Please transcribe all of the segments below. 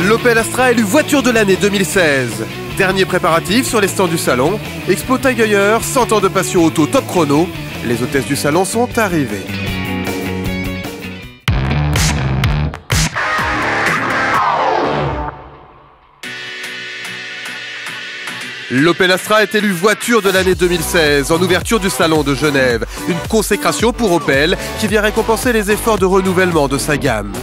L'Opel Astra élue voiture de l'année 2016. Dernier préparatif sur les stands du salon. Expo Tag Heuer, 100 ans de passion auto top chrono. Les hôtesses du salon sont arrivées. L'Opel Astra est élue voiture de l'année 2016 en ouverture du salon de Genève. Une consécration pour Opel qui vient récompenser les efforts de renouvellement de sa gamme.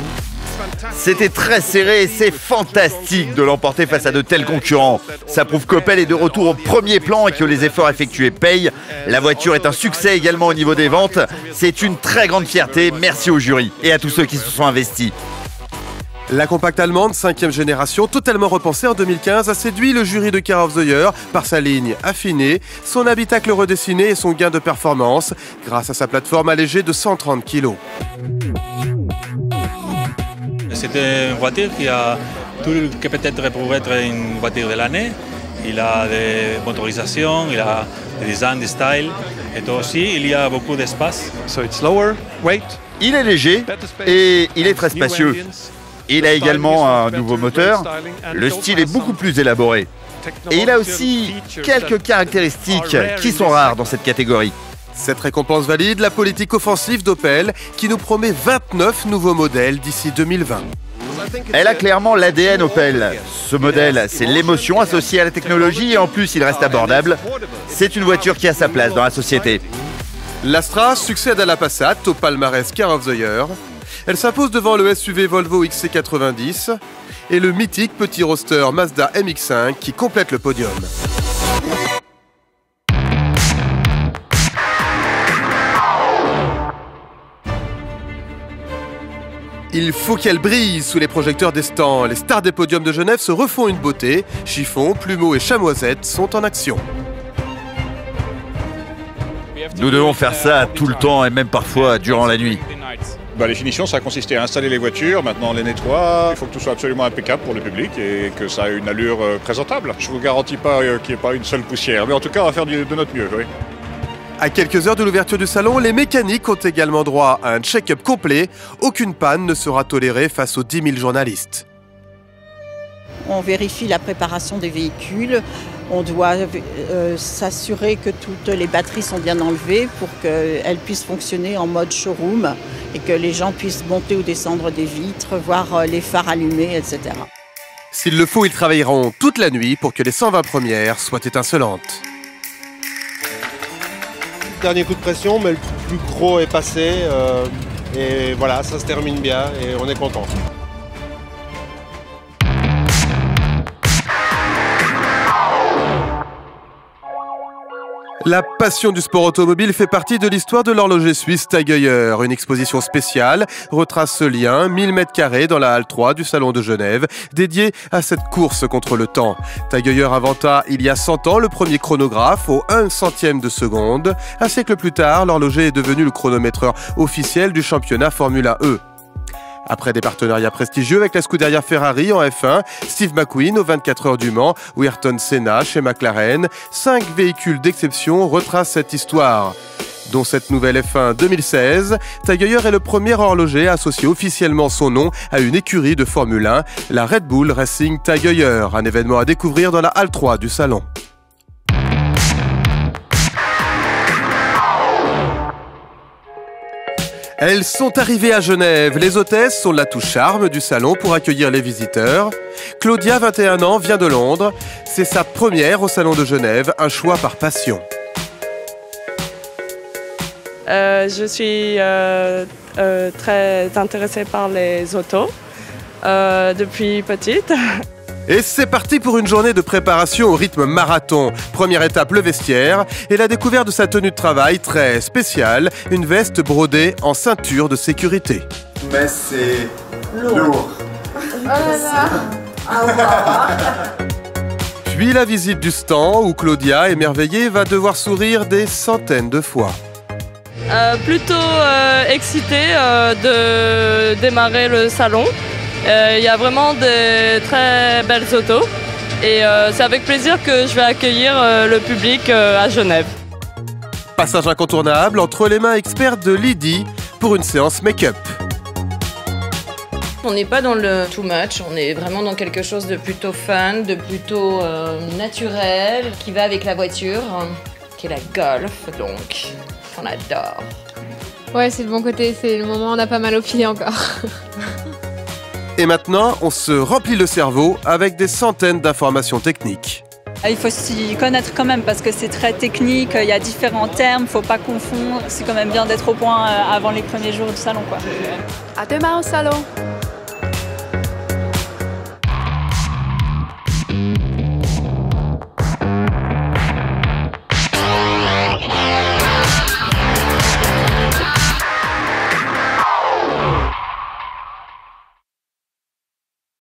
C'était très serré et c'est fantastique de l'emporter face à de tels concurrents. Ça prouve qu'Opel est de retour au premier plan et que les efforts effectués payent. La voiture est un succès également au niveau des ventes. C'est une très grande fierté. Merci au jury et à tous ceux qui se sont investis. La compacte allemande 5e génération, totalement repensée en 2015, a séduit le jury de Car of the Year par sa ligne affinée, son habitacle redessiné et son gain de performance grâce à sa plateforme allégée de 130 kg. C'était une voiture qui a tout ce que peut-être pourrait être une voiture de l'année. Il a des motorisations, il a des designs, des styles, et aussi il y a beaucoup d'espace. Il est léger et il est très spacieux. Il a également un nouveau moteur, le style est beaucoup plus élaboré. Et il a aussi quelques caractéristiques qui sont rares dans cette catégorie. Cette récompense valide la politique offensive d'Opel qui nous promet 29 nouveaux modèles d'ici 2020. Elle a clairement l'ADN Opel. Ce modèle, c'est l'émotion associée à la technologie et en plus il reste abordable. C'est une voiture qui a sa place dans la société. L'Astra succède à la Passat au palmarès Car of the Year. Elle s'impose devant le SUV Volvo XC90 et le mythique petit roadster Mazda MX-5 qui complète le podium. Il faut qu'elle brille sous les projecteurs des stands. Les stars des podiums de Genève se refont une beauté. Chiffon, plumeau et chamoisette sont en action. Nous devons faire ça tout le temps et même parfois durant la nuit. Les finitions, ça a consisté à installer les voitures, maintenant on les nettoie. Il faut que tout soit absolument impeccable pour le public et que ça ait une allure présentable. Je ne vous garantis pas qu'il n'y ait pas une seule poussière, mais en tout cas on va faire de notre mieux. Oui. À quelques heures de l'ouverture du salon, les mécaniques ont également droit à un check-up complet. Aucune panne ne sera tolérée face aux 10 000 journalistes. On vérifie la préparation des véhicules. On doit s'assurer que toutes les batteries sont bien enlevées pour qu'elles puissent fonctionner en mode showroom et que les gens puissent monter ou descendre des vitres, voir les phares allumés, etc. S'il le faut, ils travailleront toute la nuit pour que les 120 premières soient étincelantes. Dernier coup de pression, mais le plus gros est passé. Et voilà, ça se termine bien et on est content. La passion du sport automobile fait partie de l'histoire de l'horloger suisse Tag Heuer. Une exposition spéciale retrace ce lien, 1000 m² dans la halle 3 du Salon de Genève, dédiée à cette course contre le temps. Tag Heuer inventa il y a 100 ans le premier chronographe au 1/100e de seconde. Un siècle plus tard, l'horloger est devenu le chronométreur officiel du championnat Formula E. Après des partenariats prestigieux avec la Scuderia Ferrari en F1, Steve McQueen aux 24 heures du Mans ou Ayrton Senna chez McLaren, 5 véhicules d'exception retracent cette histoire. Dont cette nouvelle F1 2016, Tag Heuer est le premier horloger à associer officiellement son nom à une écurie de Formule 1, la Red Bull Racing Tag Heuer, un événement à découvrir dans la halle 3 du salon. Elles sont arrivées à Genève. Les hôtesses sont l'atout charme du salon pour accueillir les visiteurs. Claudia, 21 ans, vient de Londres. C'est sa première au salon de Genève, un choix par passion. Je suis très intéressée par les autos depuis petite. Et c'est parti pour une journée de préparation au rythme marathon. Première étape, le vestiaire et la découverte de sa tenue de travail très spéciale, une veste brodée en ceinture de sécurité. Mais c'est lourd. Puis la visite du stand où Claudia, émerveillée, va devoir sourire des centaines de fois. Plutôt excitée de démarrer le salon. Il y a vraiment de très belles autos et c'est avec plaisir que je vais accueillir le public à Genève. Passage incontournable entre les mains expertes de Lydie pour une séance make-up. On n'est pas dans le too much, on est vraiment dans quelque chose de plutôt fun, de plutôt naturel, qui va avec la voiture, qui est la Golf, donc on adore. Ouais, c'est le bon côté, c'est le moment où on a pas mal au pied encore. Et maintenant, on se remplit le cerveau avec des centaines d'informations techniques. Il faut s'y connaître quand même parce que c'est très technique, il y a différents termes, il ne faut pas confondre. C'est quand même bien d'être au point avant les premiers jours du salon, quoi. À demain au salon.